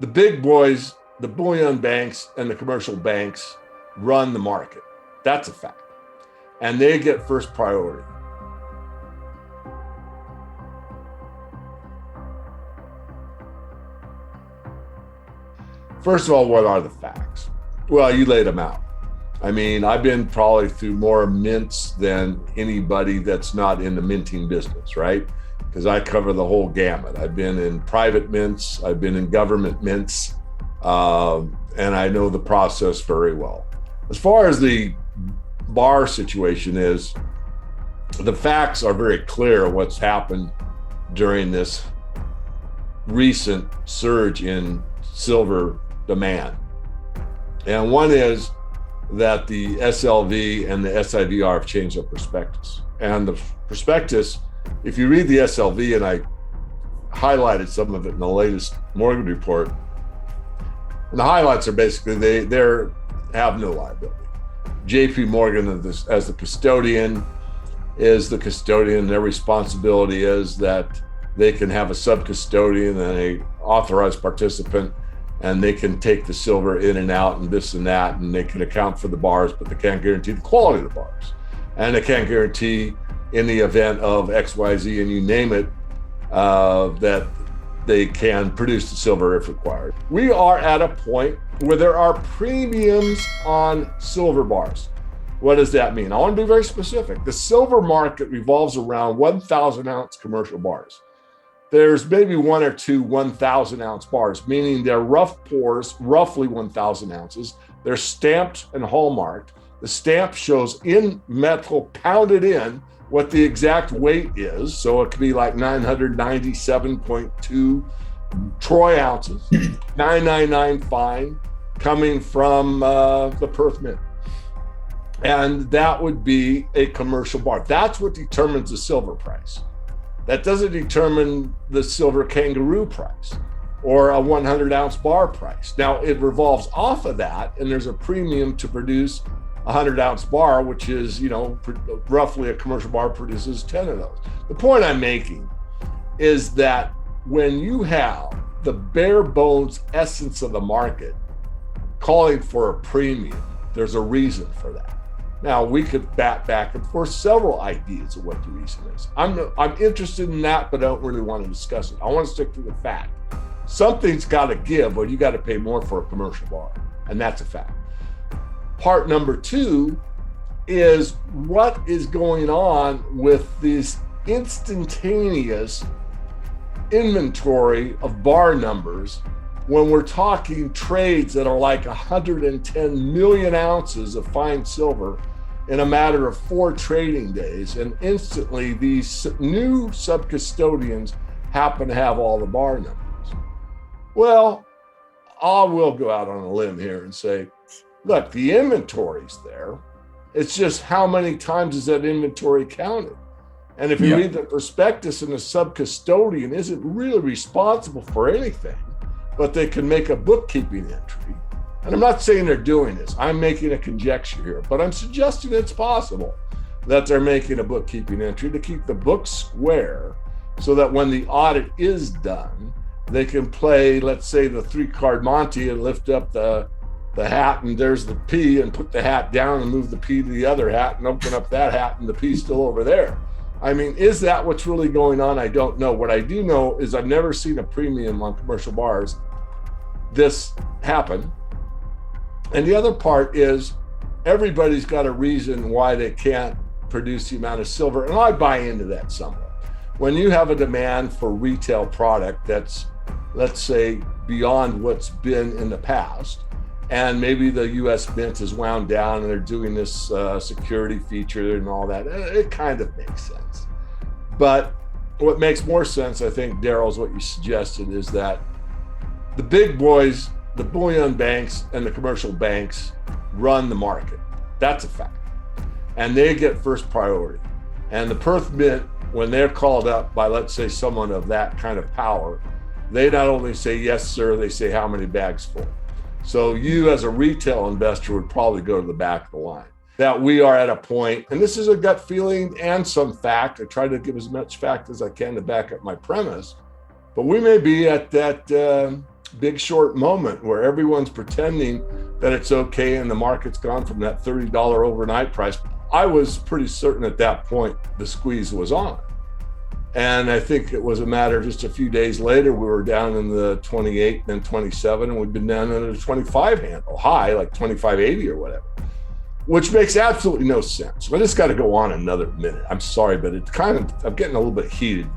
The big boys, the bullion banks and the commercial banks run the market. That's a fact. And they get first priority. First of all, what are the facts? Well, you laid them out. I mean, I've been probably through more mints than anybody that's not in the minting business, right? Because I cover the whole gamut. I've been in private mints, I've been in government mints, and I know the process very well. As far as the bar situation is, the facts are very clear of what's happened during this recent surge in silver demand. And one is that the SLV and the SIVR have changed their prospectus. And the prospectus, if you read the SLV, and I highlighted some of it in the latest mortgage report, and the highlights are basically they have no liability. JP Morgan as the custodian is the custodian. Their responsibility is that they can have a sub-custodian and a authorized participant, and they can take the silver in and out and this and that, and they can account for the bars, but they can't guarantee the quality of the bars. And they can't guarantee in the event of XYZ, and you name it, that they can produce the silver if required. We are at a point where there are premiums on silver bars. What does that mean? I want to be very specific. The silver market revolves around 1,000 ounce commercial bars. There's maybe one or two 1,000 ounce bars, meaning they're rough pours, roughly 1,000 ounces. They're stamped and hallmarked. The stamp shows in metal, pounded in, what the exact weight is. So it could be like 997.2 troy ounces, 999 fine, coming from the Perth Mint. And that would be a commercial bar. That's what determines the silver price. That doesn't determine the silver kangaroo price or a 100 ounce bar price. Now it revolves off of that, and there's a premium to produce a 100 ounce bar, which is, roughly a commercial bar produces 10 of those. The point I'm making is that when you have the bare bones essence of the market calling for a premium, there's a reason for that. Now, we could bat back and forth several ideas of what the reason is. I'm interested in that, but I don't really want to discuss it. I want to stick to the fact. Something's got to give, or you got to pay more for a commercial bar, and that's a fact. Part number two is what is going on with this instantaneous inventory of bar numbers when we're talking trades that are like 110 million ounces of fine silver in a matter of 4 trading days, and instantly these new sub-custodians happen to have all the bar numbers. Well, I will go out on a limb here and say, look, the inventory's there. It's just how many times is that inventory counted? And if you read the prospectus, and the sub-custodian isn't really responsible for anything, but they can make a bookkeeping entry. And I'm not saying they're doing this. I'm making a conjecture here, but I'm suggesting it's possible that they're making a bookkeeping entry to keep the books square so that when the audit is done, they can play, let's say, the 3-card Monty and lift up the hat, and there's the P, and put the hat down and move the P to the other hat and open up that hat, and the P's still over there. I mean, is that what's really going on? I don't know. What I do know is I've never seen a premium on commercial bars this happen. And the other part is everybody's got a reason why they can't produce the amount of silver. And I buy into that somewhat. When you have a demand for retail product that's, let's say, beyond what's been in the past, and maybe the US Mint is wound down and they're doing this security feature and all that, it kind of makes sense. But what makes more sense, I think, Daryl, is what you suggested, is that the big boys, the bullion banks and the commercial banks run the market. That's a fact. And they get first priority. And the Perth Mint, when they're called up by, let's say, someone of that kind of power, they not only say, yes, sir, they say, how many bags full? So you as a retail investor would probably go to the back of the line. That we are at a point, and this is a gut feeling and some fact. I try to give as much fact as I can to back up my premise, but we may be at that big short moment where everyone's pretending that it's okay and the market's gone from that $30 overnight price. I was pretty certain at that point the squeeze was on. And I think it was a matter of just a few days later, we were down in the 28, then 27, and we've been down in a 25 handle high, like 25.80 or whatever, which makes absolutely no sense. I just got to go on another minute. I'm sorry, but I'm getting a little bit heated.